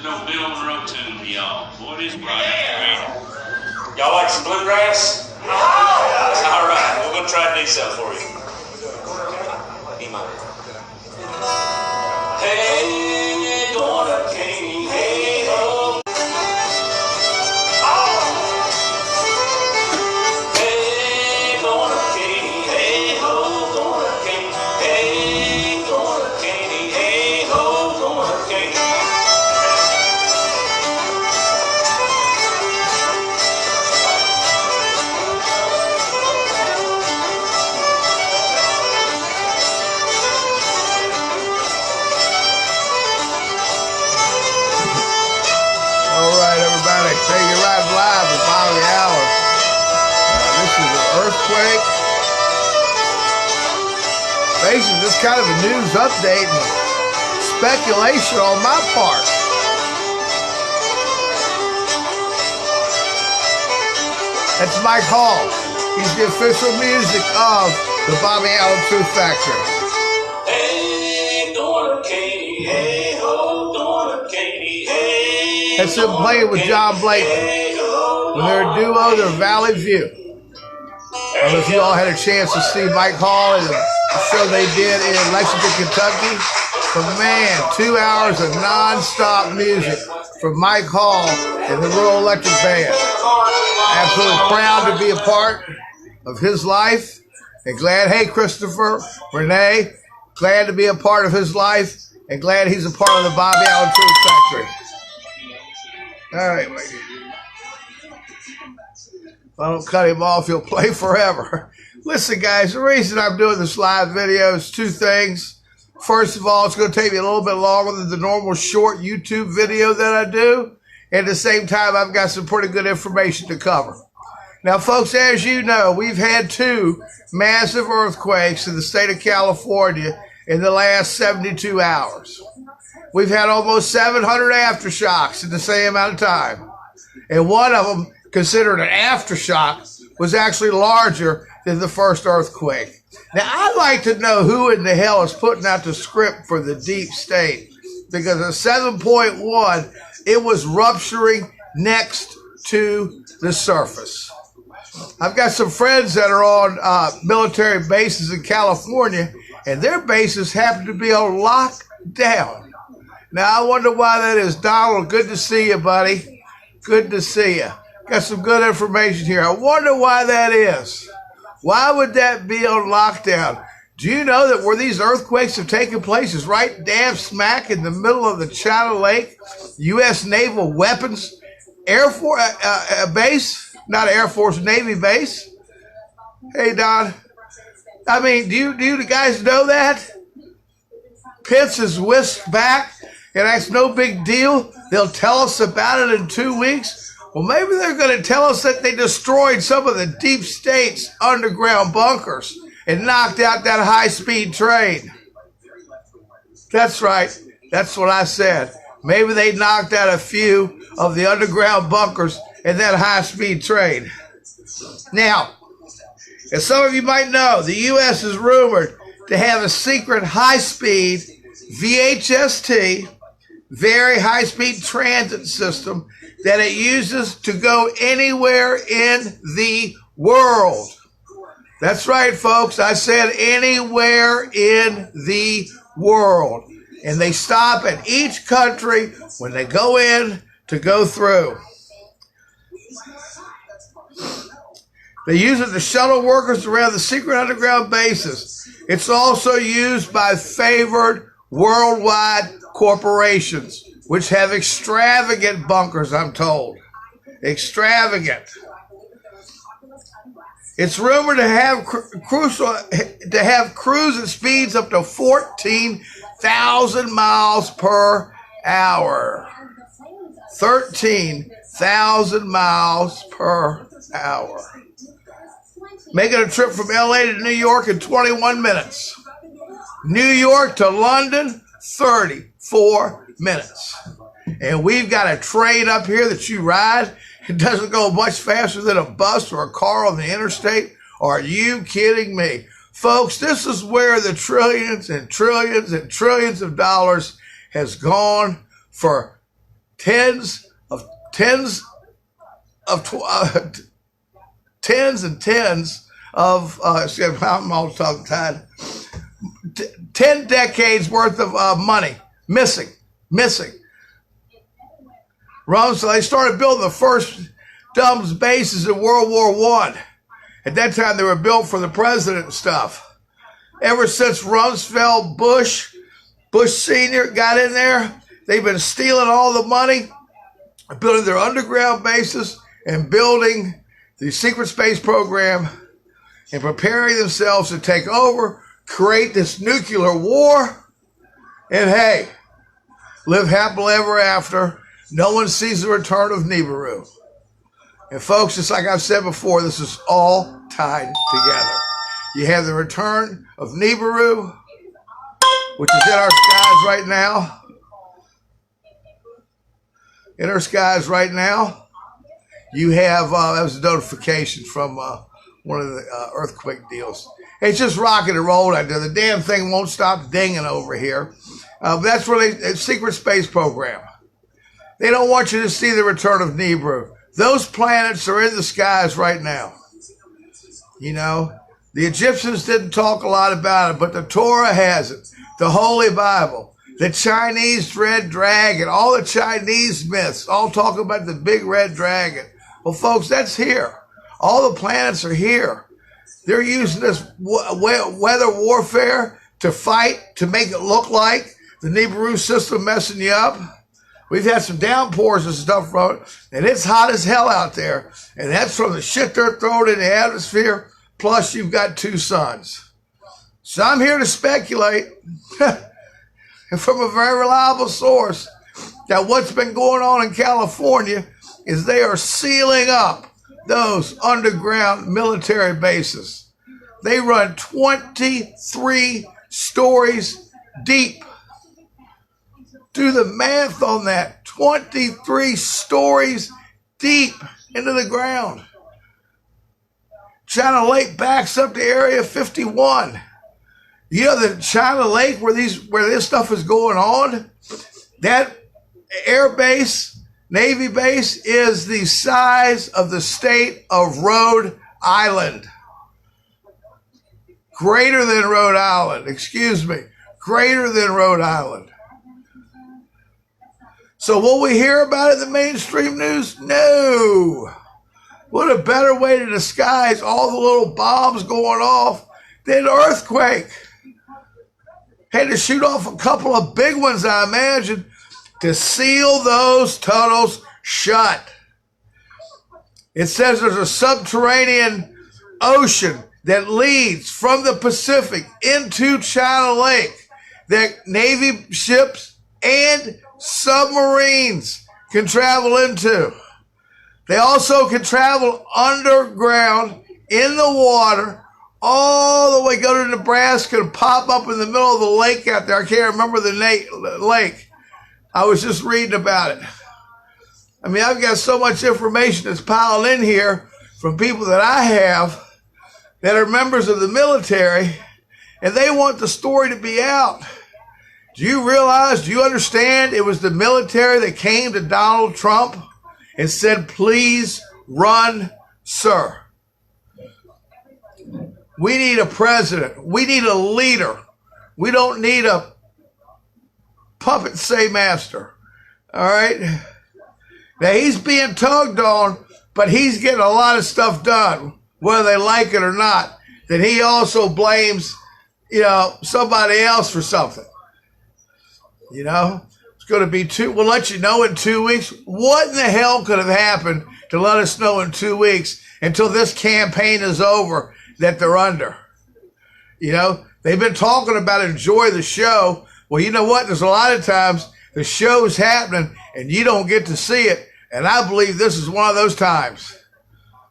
No Bill Monroe tune for y'all. Boy, this project. Y'all like some bluegrass? All right, we're gonna try to do something for you. E minor. Hey, gonna Katie, hey ho. Hey, gonna Katie, hey ho, gonna Katie, hey, gonna Katie, hey ho, gonna Katie. Take you right live with Bobby Allen. This is an earthquake. Basically, this kind of a news update and speculation on my part. That's Mike Hall. He's the official music of the Bobby Allen Truth Factory. Hey, going to Katie, hey ho, going to Katie, hey. That's him playing with John Blake. When they're a duo, they're Valley View. I don't know if you all had a chance to see Mike Hall and the show they did in Lexington, Kentucky. But man, 2 hours of non-stop music from Mike Hall and the Rural Electric Band. Absolutely proud to be a part of his life. And glad, hey, Christopher, Renee, glad to be a part of his life. And glad he's a part of the Bobby Allen Truth Factory. All right, wait. If I don't cut him off, he'll play forever. Listen, guys, the reason I'm doing this live video is two things. First of all, it's going to take me a little bit longer than the normal short YouTube video that I do. At the same time, I've got some pretty good information to cover. Now, folks, as you know, we've had 2 massive earthquakes in the state of California in the last 72 hours. We've had almost 700 aftershocks in the same amount of time. And one of them, considered an aftershock, was actually larger than the first earthquake. Now, I'd like to know who in the hell is putting out the script for the deep state. Because at 7.1, it was rupturing next to the surface. I've got some friends that are on military bases in California, and their bases happen to be on lockdown. Now, I wonder why that is. Donald, good to see you, buddy. Good to see you. Got some good information here. I wonder why that is. Why would that be on lockdown? Do you know that where these earthquakes have taken place is right damn smack in the middle of the China Lake U.S. Naval Weapons Air Force base? Not Air Force, Navy base. Hey, Don. I mean, do you guys know that? Pitts is whisked back. And that's no big deal. They'll tell us about it in 2 weeks. Well, maybe they're going to tell us that they destroyed some of the deep state's underground bunkers and knocked out that high-speed train. That's right. That's what I said. Maybe they knocked out a few of the underground bunkers and that high-speed train. Now, as some of you might know, the U.S. is rumored to have a secret high-speed VHST, very high-speed transit system that it uses to go anywhere in the world. That's right, folks. I said anywhere in the world. And they stop at each country when they go in to go through. They use it to shuttle workers around the secret underground bases. It's also used by favored worldwide corporations, which have extravagant bunkers, I'm told. Extravagant. It's rumored to have cruise at speeds up to 14,000 miles per hour. 13,000 miles per hour. Making a trip from LA to New York in 21 minutes. New York to London, 34 minutes. And we've got a train up here that you ride. It doesn't go much faster than a bus or a car on the interstate. Are you kidding me? Folks, this is where the trillions and trillions and trillions of dollars has gone for tens and tens of I'm all tongue tied. 10 decades worth of money missing. So they started building the first D.U.M.B bases in World War I. At that time, they were built for the president and stuff. Ever since Rumsfeld, Bush Sr. got in there, they've been stealing all the money, building their underground bases, and building the secret space program, and preparing themselves to take over, create this nuclear war, and hey, live happily ever after. No one sees the return of Nibiru. And folks, just like I've said before, this is all tied together. You have the return of Nibiru, which is in our skies right now. In our skies right now. You have, that was a notification from one of the earthquake deals. It's just rocking and rolling out there. The damn thing won't stop dinging over here. That's really a secret space program. They don't want you to see the return of Nibiru. Those planets are in the skies right now. You know, the Egyptians didn't talk a lot about it, but the Torah has it. The Holy Bible, the Chinese red dragon, all the Chinese myths, all talk about the big red dragon. Well, folks, that's here. All the planets are here. They're using this weather warfare to fight, to make it look like the Nibiru system messing you up. We've had some downpours and stuff from it, and it's hot as hell out there. And that's from the shit they're throwing in the atmosphere, plus you've got 2 suns. So I'm here to speculate, from a very reliable source, that what's been going on in California is they are sealing up those underground military bases. They run 23 stories deep. Do the math on that. 23 stories deep into the ground. China Lake backs up to Area 51. You know the China Lake where this stuff is going on? That air base, Navy base, is the size of the state of Rhode Island. Greater than Rhode Island, excuse me. Greater than Rhode Island. So will we hear about it in the mainstream news? No. What a better way to disguise all the little bombs going off than earthquake. Had to shoot off a couple of big ones, I imagine, to seal those tunnels shut. It says there's a subterranean ocean that leads from the Pacific into China Lake that Navy ships and submarines can travel into. They also can travel underground in the water all the way, go to Nebraska and pop up in the middle of the lake out there. I can't remember the lake. I was just reading about it. I mean, I've got so much information that's piling in here from people that I have that are members of the military, and they want the story to be out. Do you realize, do you understand it was the military that came to Donald Trump and said, please run, sir. We need a president. We need a leader. We don't need a puppet say master. All right? Now, he's being tugged on, but he's getting a lot of stuff done, whether they like it or not. Then he also blames, somebody else for something. It's going to be we'll let you know in 2 weeks. What in the hell could have happened to let us know in 2 weeks until this campaign is over that they're under? They've been talking about enjoy the show. Well, you know what? There's a lot of times the show's happening and you don't get to see it. And I believe this is one of those times.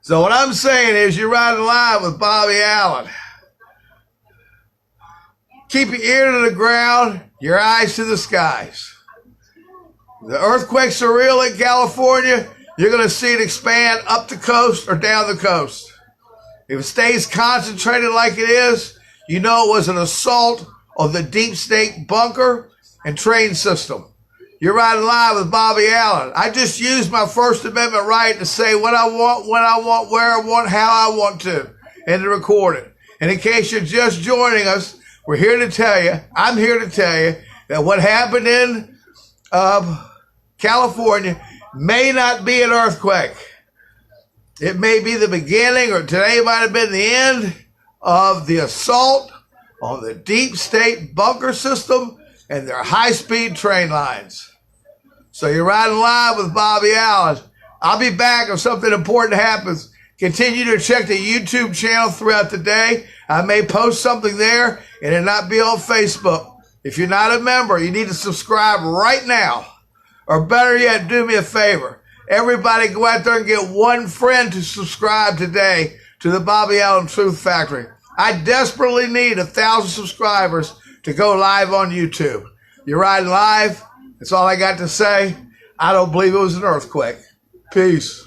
So what I'm saying is you're riding live with Bobby Allen. Keep your ear to the ground, your eyes to the skies. The earthquakes are real in California. You're going to see it expand up the coast or down the coast. If it stays concentrated like it is, you know it was an assault of the deep state bunker and train system. You're riding live with Bobby Allen. I just used my First Amendment right to say what I want, when I want, where I want, how I want to, and to record it. And in case you're just joining us, we're here to tell you, I'm here to tell you that what happened in California may not be an earthquake. It may be the beginning, or today might have been the end of the assault on the deep state bunker system and their high-speed train lines. So you're riding live with Bobby Allen. I'll be back if something important happens. Continue to check the YouTube channel throughout the day. I may post something there and it not be on Facebook. If you're not a member, you need to subscribe right now. Or better yet, do me a favor. Everybody go out there and get one friend to subscribe today to the Bobby Allen Truth Factory. I desperately need 1,000 subscribers to go live on YouTube. You're riding live. That's all I got to say. I don't believe it was an earthquake. Peace.